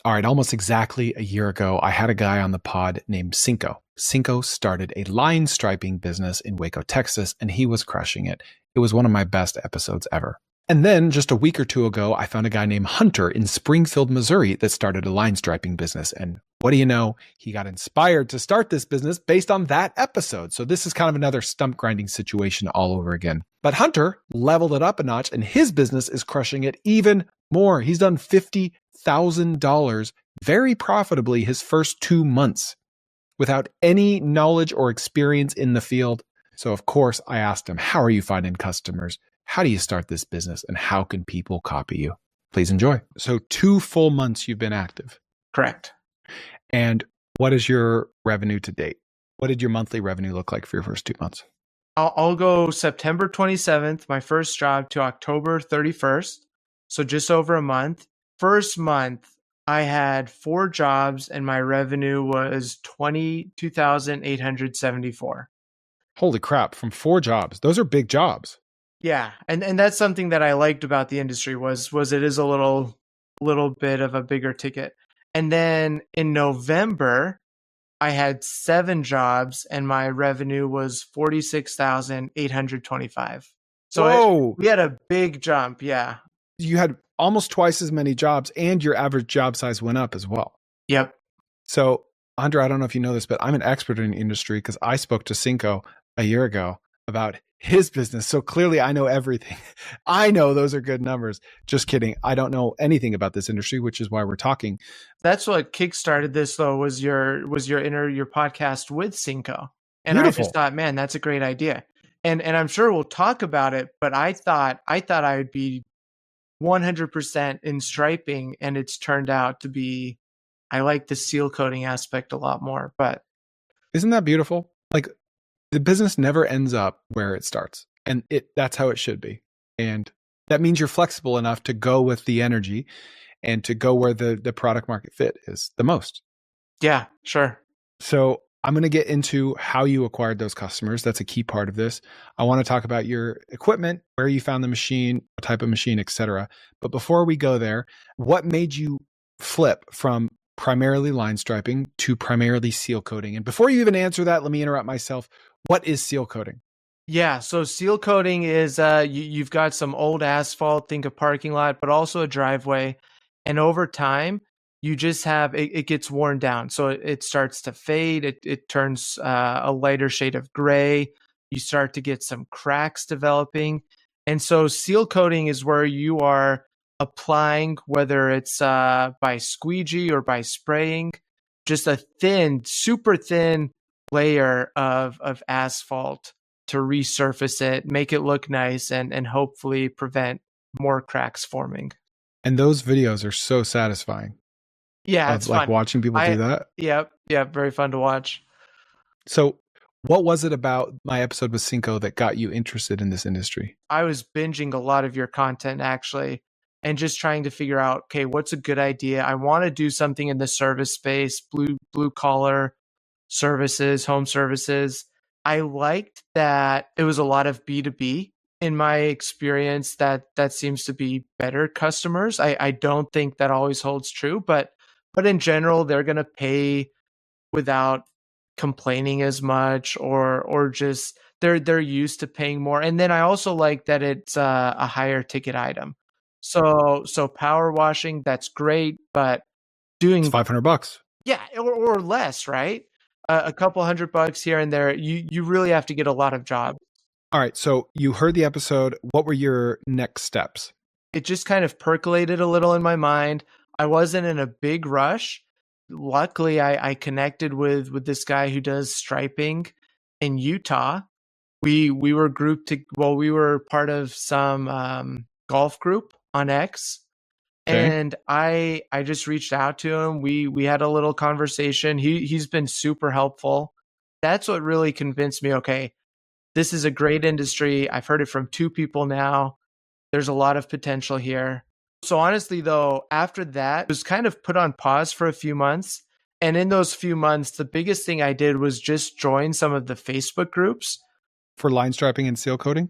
All right, almost exactly a year ago, I had a guy on the pod named Cinco. Cinco started a line striping business in Waco, Texas, and he was crushing it. It was one of my best episodes ever. And then just a week or two ago, I found a guy named Hunter in Springfield, Missouri that started a line striping business. And what do you know? He got inspired to start this business based on that episode. So this is kind of another stump grinding situation all over again. But Hunter leveled it up a notch and his business is crushing it even more. He's done $50,000 very profitably his first 2 months without any knowledge or experience in the field. So of course I asked him, how are you finding customers? How do you start this business and how can people copy you? Please enjoy. So 2 full months you've been active. Correct. And what is your revenue to date? What did your monthly revenue look like for your first 2 months? I'll go September 27th, my first job, to October 31st. So just over a month. First month, I had 4 jobs and my revenue was $22,874. Holy crap, from 4 jobs. Those are big jobs. Yeah, and that's something that I liked about the industry was it is a little bit of a bigger ticket. And then in November, I had 7 jobs and my revenue was $46,825. So we had a big jump, yeah. You had almost twice as many jobs and your average job size went up as well. Yep. So, Andre, I don't know if you know this, but I'm an expert in the industry because I spoke to Cinco a year ago about his business. So clearly I know everything. I know those are good numbers. Just kidding. I don't know anything about this industry, which is why we're talking. That's what kickstarted this though, was your podcast with Cinco. And Beautiful. I just thought, man, that's a great idea. And I'm sure we'll talk about it, but I thought I would be 100% in striping, and it's turned out to be, I like the seal coating aspect a lot more. But isn't that beautiful? Like, the business never ends up where it starts, and that's how it should be. And that means you're flexible enough to go with the energy and to go where the product market fit is the most. Yeah, sure. So I'm going to get into how you acquired those customers. That's a key part of this. I want to talk about your equipment, where you found the machine, what type of machine, etc. But before we go there, what made you flip from primarily line striping to primarily seal coating? And before you even answer that, let me interrupt myself. What is seal coating? Yeah, so seal coating is you've got some old asphalt, think a parking lot, but also a driveway. And over time, you just have, it gets worn down. So it starts to fade. It turns a lighter shade of gray. You start to get some cracks developing. And so seal coating is where you are applying, whether it's by squeegee or by spraying, just a thin, super thin layer of asphalt to resurface it, make it look nice, and hopefully prevent more cracks forming. And those videos are so satisfying. Yeah, it's like fun. Watching people do that. Yep, very fun to watch. So what was it about my episode with Cinco that got you interested in this industry? I was binging a lot of your content actually, and just trying to figure out, okay, what's a good idea? I want to do something in the service space, blue collar services, home services. I liked that it was a lot of B2B. In my experience, that seems to be better customers. I don't think that always holds true, but in general, they're going to pay without complaining as much, or just they're used to paying more. And then I also like that it's a higher ticket item. So power washing, that's great, but doing it's $500. Yeah, or less, right? A couple $100 here and there. You really have to get a lot of jobs. All right. So you heard the episode. What were your next steps? It just kind of percolated a little in my mind. I wasn't in a big rush. Luckily, I connected with this guy who does striping in Utah. We were we were part of some golf group on X. Okay. And I just reached out to him. We had a little conversation. He's been super helpful. That's what really convinced me, okay, this is a great industry. I've heard it from 2 people now. There's a lot of potential here. So honestly, though, after that, it was kind of put on pause for a few months. And in those few months, the biggest thing I did was just join some of the Facebook groups. For line striping and seal coating?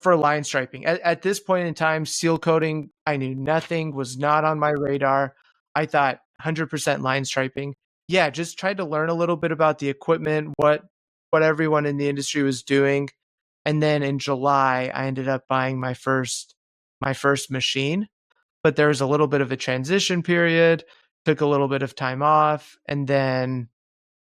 For line striping. At this point in time, seal coating, I knew nothing, was not on my radar. I thought, 100% line striping. Yeah, just tried to learn a little bit about the equipment, what everyone in the industry was doing. And then in July, I ended up buying my first machine. But there was a little bit of a transition period, took a little bit of time off, and then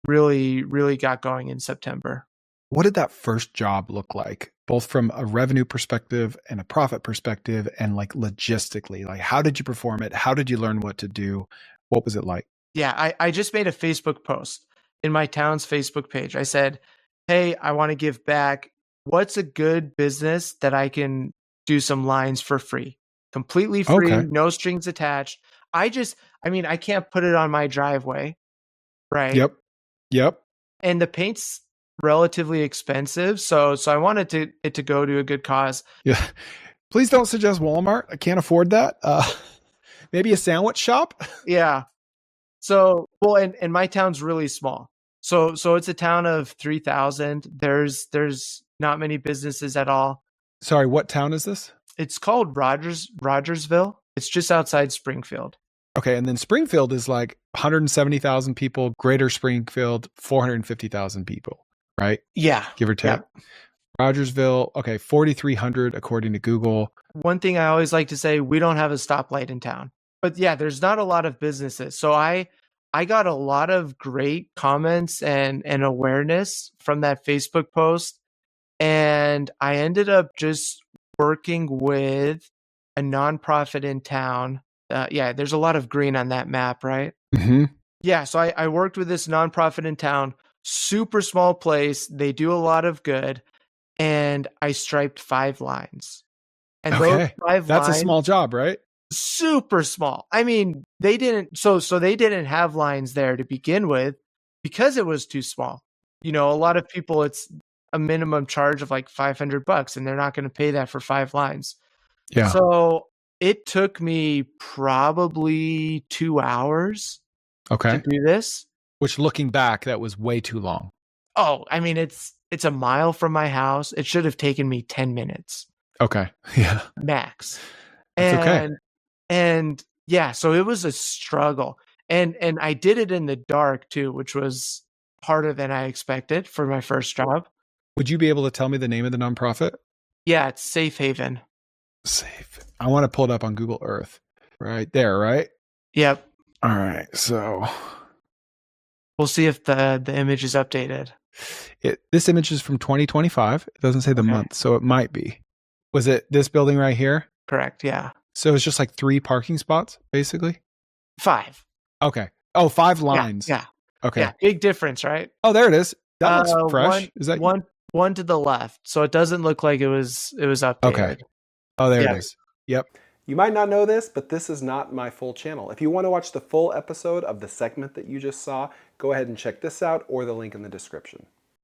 really got going in September. What did that first job look like, both from a revenue perspective and a profit perspective, and like logistically? Like, how did you perform it? How did you learn what to do? What was it like? Yeah, I just made a Facebook post in my town's Facebook page. I said, hey, I want to give back. What's a good business that I can do some lines for free? Completely free, Okay. no strings attached. I mean, I can't put it on my driveway, right? Yep. And the paint's relatively expensive, so I wanted it to go to a good cause. Yeah. Please don't suggest Walmart. I can't afford that. Maybe a sandwich shop. Yeah. So, well, and my town's really small. So it's a town of 3,000. There's not many businesses at all. Sorry, what town is this? It's called Rogersville. It's just outside Springfield. Okay, and then Springfield is like 170,000 people. Greater Springfield, 450,000 people, right? Yeah. Give or take. Yeah. Rogersville, okay, 4,300 according to Google. One thing I always like to say, we don't have a stoplight in town. But yeah, there's not a lot of businesses. So I got a lot of great comments and awareness from that Facebook post. And I ended up just working with a nonprofit in town. Yeah, there's a lot of green on that map, right? Mm-hmm. Yeah, so I worked with this nonprofit in town, super small place. They do a lot of good. And I striped 5 lines. And those 5 That's lines, a small job, right? super small. I mean, they didn't they didn't have lines there to begin with because it was too small. You know, a lot of people, it's a minimum charge of like $500 and they're not going to pay that for 5 lines. Yeah. So it took me probably 2 hours to do this. Which, looking back, that was way too long. Oh, I mean, it's a mile from my house. It should have taken me 10 minutes. Okay. Yeah. Max. That's okay. And yeah, so it was a struggle. And I did it in the dark too, which was harder than I expected for my first job. Would you be able to tell me the name of the nonprofit? Yeah, it's Safe Haven. Safe. I want to pull it up on Google Earth. Right there, right? Yep. All right. So we'll see if the image is updated. This image is from 2025. It doesn't say the month, so it might be. Was it this building right here? Correct, yeah. So it's just like 3 parking spots, basically? 5. Okay. Oh, 5 lines. Yeah. Okay. Yeah, big difference, right? Oh, there it is. That looks fresh. Is that one to the left, so it doesn't look like it was updated. Okay. Oh, there it is. Yep. You might not know this, but this is not my full channel. If you want to watch the full episode of the segment that you just saw, go ahead and check this out or the link in the description.